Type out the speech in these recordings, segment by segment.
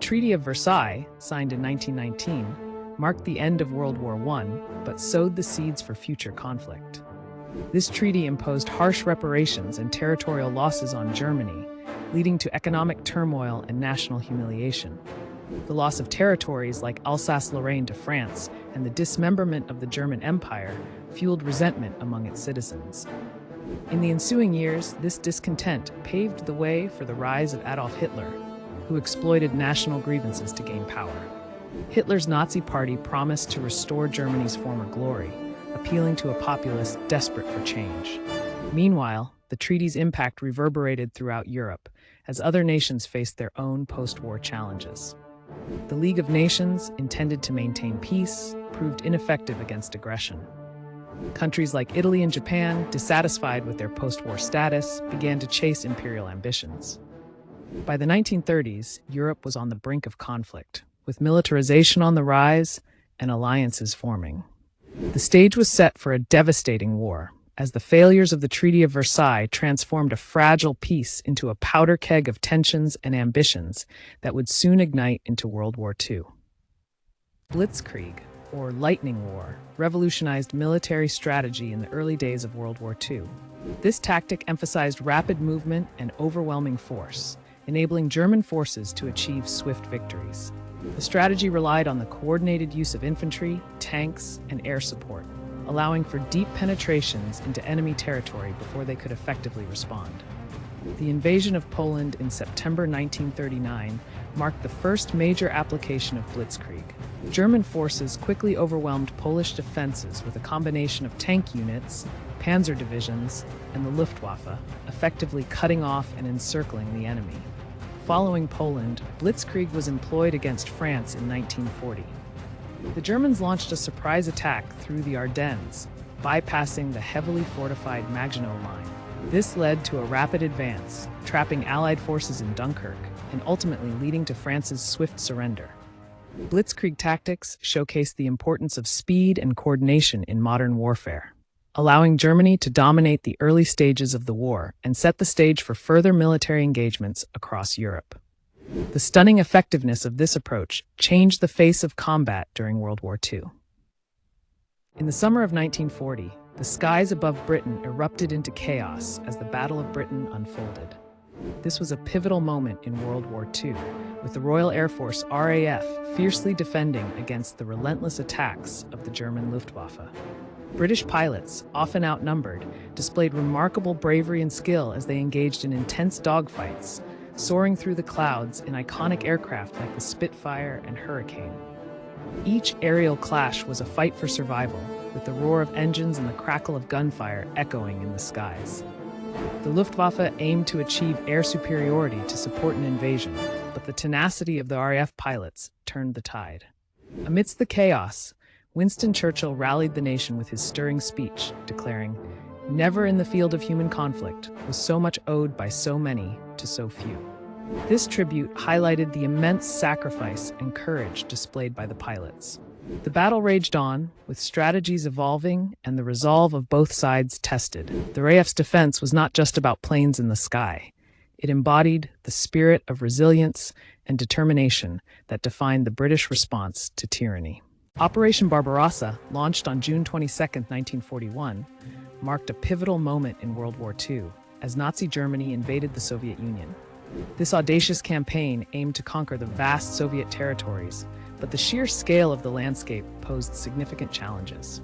Treaty of Versailles, signed in 1919, marked the end of World War I, but sowed the seeds for future conflict. This treaty imposed harsh reparations and territorial losses on Germany, leading to economic turmoil and national humiliation. The loss of territories like Alsace-Lorraine to France and the dismemberment of the German Empire fueled resentment among its citizens. In the ensuing years, this discontent paved the way for the rise of Adolf Hitler, who exploited national grievances to gain power. Hitler's Nazi Party promised to restore Germany's former glory, appealing to a populace desperate for change. Meanwhile, the treaty's impact reverberated throughout Europe as other nations faced their own post-war challenges. The League of Nations, intended to maintain peace, proved ineffective against aggression. Countries like Italy and Japan, dissatisfied with their post-war status, began to chase imperial ambitions. By the 1930s, Europe was on the brink of conflict, with militarization on the rise and alliances forming. The stage was set for a devastating war, as the failures of the Treaty of Versailles transformed a fragile peace into a powder keg of tensions and ambitions that would soon ignite into World War II. Blitzkrieg, or lightning war, revolutionized military strategy in the early days of World War II. This tactic emphasized rapid movement and overwhelming force, enabling German forces to achieve swift victories. The strategy relied on the coordinated use of infantry, tanks, and air support, allowing for deep penetrations into enemy territory before they could effectively respond. The invasion of Poland in September 1939 marked the first major application of Blitzkrieg. German forces quickly overwhelmed Polish defenses with a combination of tank units, panzer divisions, and the Luftwaffe, effectively cutting off and encircling the enemy. Following Poland, Blitzkrieg was employed against France in 1940. The Germans launched a surprise attack through the Ardennes, bypassing the heavily fortified Maginot Line. This led to a rapid advance, trapping Allied forces in Dunkirk and ultimately leading to France's swift surrender. Blitzkrieg tactics showcased the importance of speed and coordination in modern warfare, allowing Germany to dominate the early stages of the war and set the stage for further military engagements across Europe. The stunning effectiveness of this approach changed the face of combat during World War II. In the summer of 1940, the skies above Britain erupted into chaos as the Battle of Britain unfolded. This was a pivotal moment in World War II, with the Royal Air Force RAF fiercely defending against the relentless attacks of the German Luftwaffe. British pilots, often outnumbered, displayed remarkable bravery and skill as they engaged in intense dogfights, soaring through the clouds in iconic aircraft like the Spitfire and Hurricane. Each aerial clash was a fight for survival, with the roar of engines and the crackle of gunfire echoing in the skies. The Luftwaffe aimed to achieve air superiority to support an invasion, but the tenacity of the RAF pilots turned the tide. Amidst the chaos, Winston Churchill rallied the nation with his stirring speech, declaring, "Never in the field of human conflict was so much owed by so many to so few." This tribute highlighted the immense sacrifice and courage displayed by the pilots. The battle raged on, with strategies evolving and the resolve of both sides tested. The RAF's defense was not just about planes in the sky. It embodied the spirit of resilience and determination that defined the British response to tyranny. Operation Barbarossa, launched on June 22, 1941, marked a pivotal moment in World War II as Nazi Germany invaded the Soviet Union. This audacious campaign aimed to conquer the vast Soviet territories, but the sheer scale of the landscape posed significant challenges.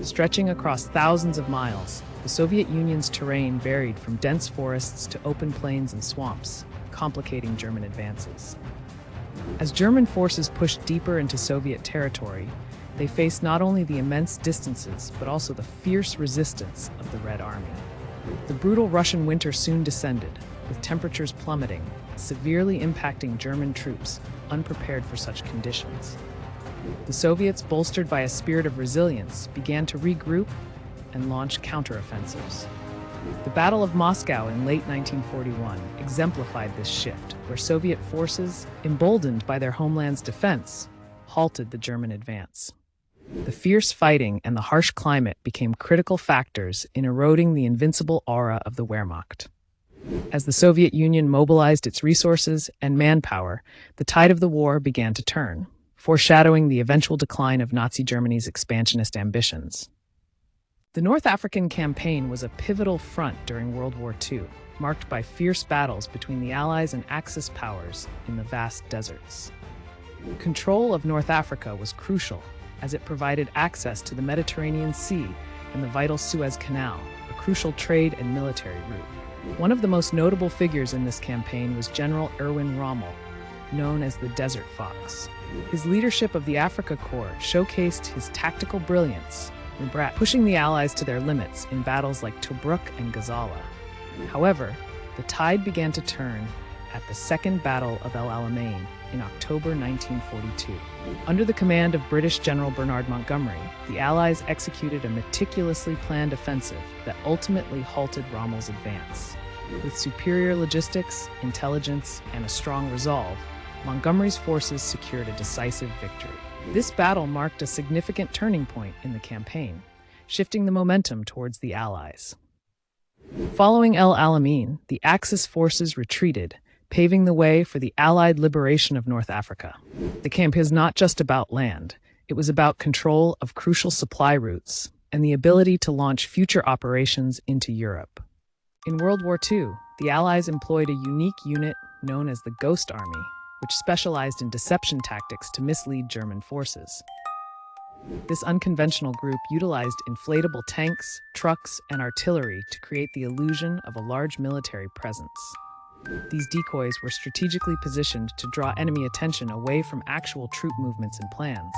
Stretching across thousands of miles, the Soviet Union's terrain varied from dense forests to open plains and swamps, complicating German advances. As German forces pushed deeper into Soviet territory, they faced not only the immense distances, but also the fierce resistance of the Red Army. The brutal Russian winter soon descended, with temperatures plummeting, severely impacting German troops unprepared for such conditions. The Soviets, bolstered by a spirit of resilience, began to regroup and launch counteroffensives. The Battle of Moscow in late 1941 exemplified this shift, where Soviet forces, emboldened by their homeland's defense, halted the German advance. The fierce fighting and the harsh climate became critical factors in eroding the invincible aura of the Wehrmacht. As the Soviet Union mobilized its resources and manpower, the tide of the war began to turn, foreshadowing the eventual decline of Nazi Germany's expansionist ambitions. The North African campaign was a pivotal front during World War II, marked by fierce battles between the Allies and Axis powers in the vast deserts. Control of North Africa was crucial, as it provided access to the Mediterranean Sea and the vital Suez Canal, a crucial trade and military route. One of the most notable figures in this campaign was General Erwin Rommel, known as the Desert Fox. His leadership of the Africa Corps showcased his tactical brilliance, pushing the Allies to their limits in battles like Tobruk and Gazala. However, the tide began to turn at the Second Battle of El Alamein in October 1942. Under the command of British General Bernard Montgomery, the Allies executed a meticulously planned offensive that ultimately halted Rommel's advance. With superior logistics, intelligence, and a strong resolve, Montgomery's forces secured a decisive victory. This battle marked a significant turning point in the campaign, shifting the momentum towards the Allies. Following El Alamein, the Axis forces retreated, paving the way for the Allied liberation of North Africa. The campaign is not just about land. It was about control of crucial supply routes and the ability to launch future operations into Europe. In World War II, the Allies employed a unique unit known as the Ghost Army, which specialized in deception tactics to mislead German forces. This unconventional group utilized inflatable tanks, trucks, and artillery to create the illusion of a large military presence. These decoys were strategically positioned to draw enemy attention away from actual troop movements and plans.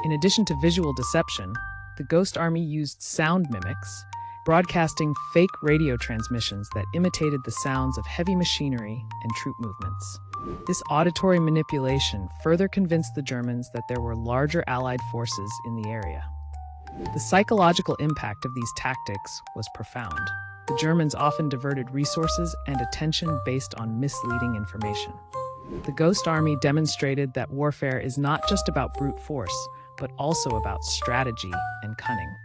In addition to visual deception, the Ghost Army used sound mimics, broadcasting fake radio transmissions that imitated the sounds of heavy machinery and troop movements. This auditory manipulation further convinced the Germans that there were larger Allied forces in the area. The psychological impact of these tactics was profound. The Germans often diverted resources and attention based on misleading information. The Ghost Army demonstrated that warfare is not just about brute force, but also about strategy and cunning.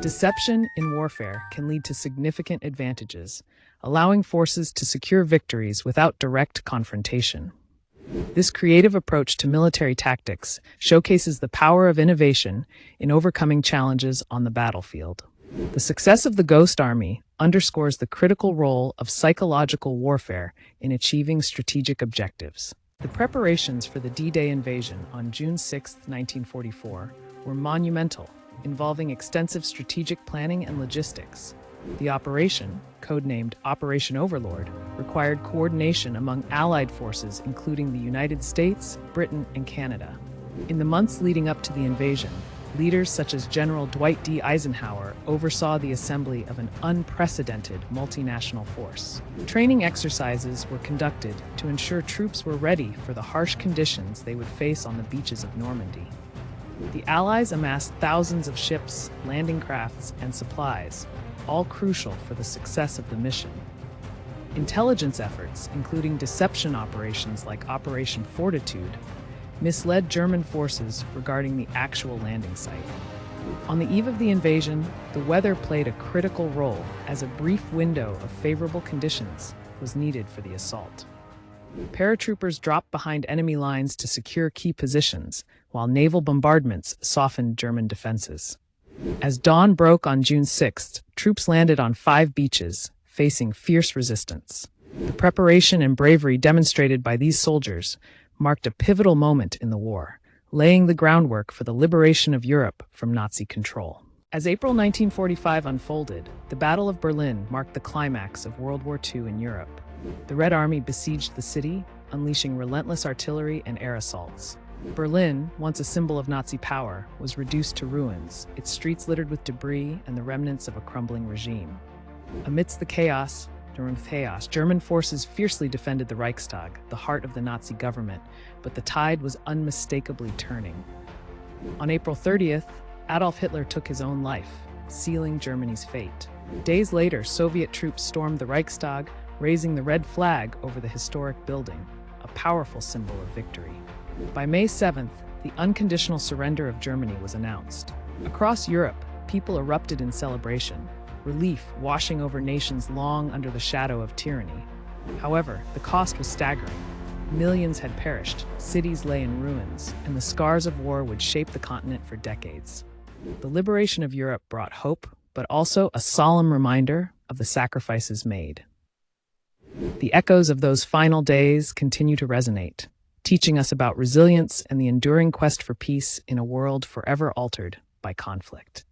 Deception in warfare can lead to significant advantages, allowing forces to secure victories without direct confrontation. This creative approach to military tactics showcases the power of innovation in overcoming challenges on the battlefield. The success of the Ghost Army underscores the critical role of psychological warfare in achieving strategic objectives. The preparations for the D-Day invasion on June 6, 1944, were monumental, involving extensive strategic planning and logistics. The operation, codenamed Operation Overlord, required coordination among Allied forces including the United States, Britain, and Canada. In the months leading up to the invasion, leaders such as General Dwight D. Eisenhower oversaw the assembly of an unprecedented multinational force. Training exercises were conducted to ensure troops were ready for the harsh conditions they would face on the beaches of Normandy. The Allies amassed thousands of ships, landing crafts, and supplies, all crucial for the success of the mission. Intelligence efforts, including deception operations like Operation Fortitude, misled German forces regarding the actual landing site. On the eve of the invasion, the weather played a critical role as a brief window of favorable conditions was needed for the assault. Paratroopers dropped behind enemy lines to secure key positions, while naval bombardments softened German defenses. As dawn broke on June 6th, troops landed on 5 beaches, facing fierce resistance. The preparation and bravery demonstrated by these soldiers marked a pivotal moment in the war, laying the groundwork for the liberation of Europe from Nazi control. As April 1945 unfolded, the Battle of Berlin marked the climax of World War II in Europe. The Red Army besieged the city, unleashing relentless artillery and air assaults. Berlin, once a symbol of Nazi power, was reduced to ruins, its streets littered with debris and the remnants of a crumbling regime. Amidst the chaos, German forces fiercely defended the Reichstag, the heart of the Nazi government, but the tide was unmistakably turning. On April 30th, Adolf Hitler took his own life, sealing Germany's fate. Days later, Soviet troops stormed the Reichstag, raising the red flag over the historic building, a powerful symbol of victory. By May 7th, the unconditional surrender of Germany was announced. Across Europe, people erupted in celebration, relief washing over nations long under the shadow of tyranny. However, the cost was staggering. Millions had perished, cities lay in ruins, and the scars of war would shape the continent for decades. The liberation of Europe brought hope, but also a solemn reminder of the sacrifices made. The echoes of those final days continue to resonate, teaching us about resilience and the enduring quest for peace in a world forever altered by conflict.